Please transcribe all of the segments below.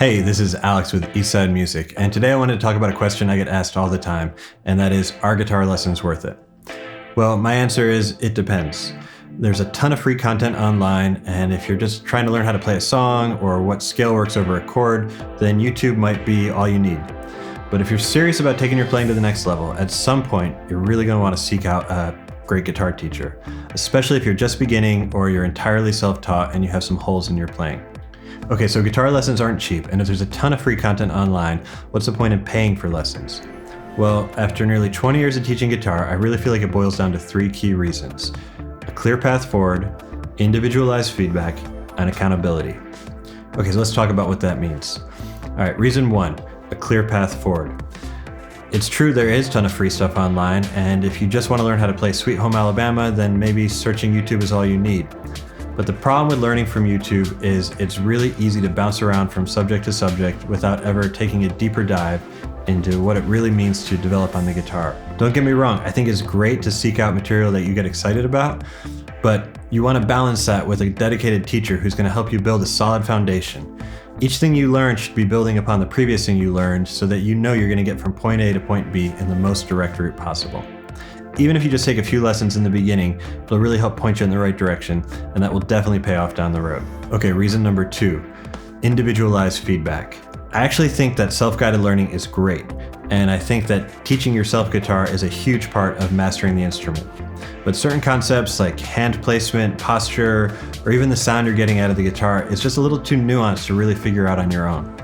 Hey, this is Alex with Eastside Music, and today I wanted to talk about a question I get asked all the time, and that is, are guitar lessons worth it? Well, my answer is, it depends. There's a ton of free content online, and if you're just trying to learn how to play a song or what scale works over a chord, then YouTube might be all you need. But if you're serious about taking your playing to the next level, at some point, you're really going to want to seek out a great guitar teacher, especially if you're just beginning or you're entirely self-taught and you have some holes in your playing. Okay, so guitar lessons aren't cheap, and if there's a ton of free content online, what's the point in paying for lessons? Well, after nearly 20 years of teaching guitar, I really feel like it boils down to three key reasons: a clear path forward, individualized feedback, and accountability. Okay, so let's talk about what that means. All right, reason one, a clear path forward. It's true there is a ton of free stuff online, and if you just want to learn how to play Sweet Home Alabama, then maybe searching YouTube is all you need. But the problem with learning from YouTube is it's really easy to bounce around from subject to subject without ever taking a deeper dive into what it really means to develop on the guitar. Don't get me wrong, I think it's great to seek out material that you get excited about, but you want to balance that with a dedicated teacher who's going to help you build a solid foundation. Each thing you learn should be building upon the previous thing you learned so that you know you're going to get from point A to point B in the most direct route possible. Even if you just take a few lessons in the beginning, it'll really help point you in the right direction, and that will definitely pay off down the road. Okay, reason number two, individualized feedback. I actually think that self-guided learning is great, and I think that teaching yourself guitar is a huge part of mastering the instrument. But certain concepts like hand placement, posture, or even the sound you're getting out of the guitar is just a little too nuanced to really figure out on your own.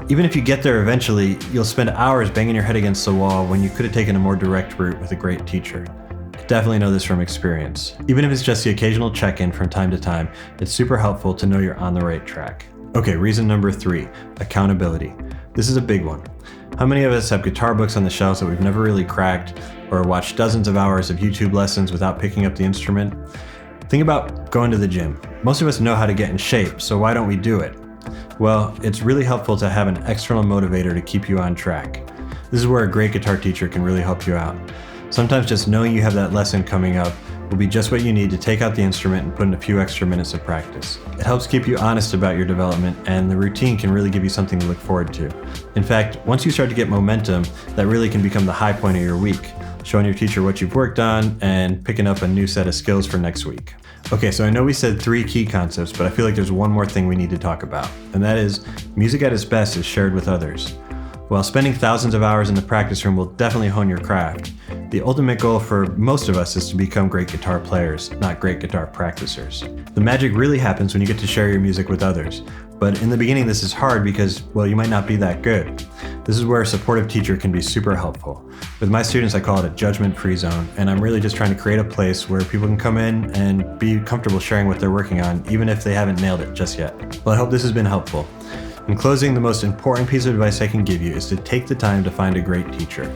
Even if you get there eventually, you'll spend hours banging your head against the wall when you could have taken a more direct route with a great teacher. I definitely know this from experience. Even if it's just the occasional check-in from time to time, it's super helpful to know you're on the right track. Okay, reason number three, accountability. This is a big one. How many of us have guitar books on the shelves that we've never really cracked, or watched dozens of hours of YouTube lessons without picking up the instrument? Think about going to the gym. Most of us know how to get in shape, so why don't we do it? Well, it's really helpful to have an external motivator to keep you on track. This is where a great guitar teacher can really help you out. Sometimes just knowing you have that lesson coming up will be just what you need to take out the instrument and put in a few extra minutes of practice. It helps keep you honest about your development, and the routine can really give you something to look forward to. In fact, once you start to get momentum, that really can become the high point of your week, showing your teacher what you've worked on and picking up a new set of skills for next week. Okay, so I know we said three key concepts, but I feel like there's one more thing we need to talk about, and that is music at its best is shared with others. While spending thousands of hours in the practice room will definitely hone your craft, the ultimate goal for most of us is to become great guitar players, not great guitar practicers. The magic really happens when you get to share your music with others, but in the beginning this is hard because, well, you might not be that good. This is where a supportive teacher can be super helpful. With my students, I call it a judgment-free zone, and I'm really just trying to create a place where people can come in and be comfortable sharing what they're working on, even if they haven't nailed it just yet. Well, I hope this has been helpful. In closing, the most important piece of advice I can give you is to take the time to find a great teacher.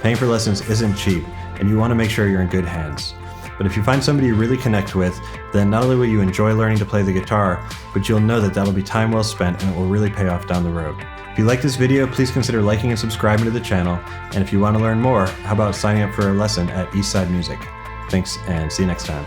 Paying for lessons isn't cheap, and you want to make sure you're in good hands. But if you find somebody you really connect with, then not only will you enjoy learning to play the guitar, but you'll know that that'll be time well spent and it will really pay off down the road. If you like this video, please consider liking and subscribing to the channel, and if you want to learn more, how about signing up for a lesson at Eastside Music? Thanks, and see you next time.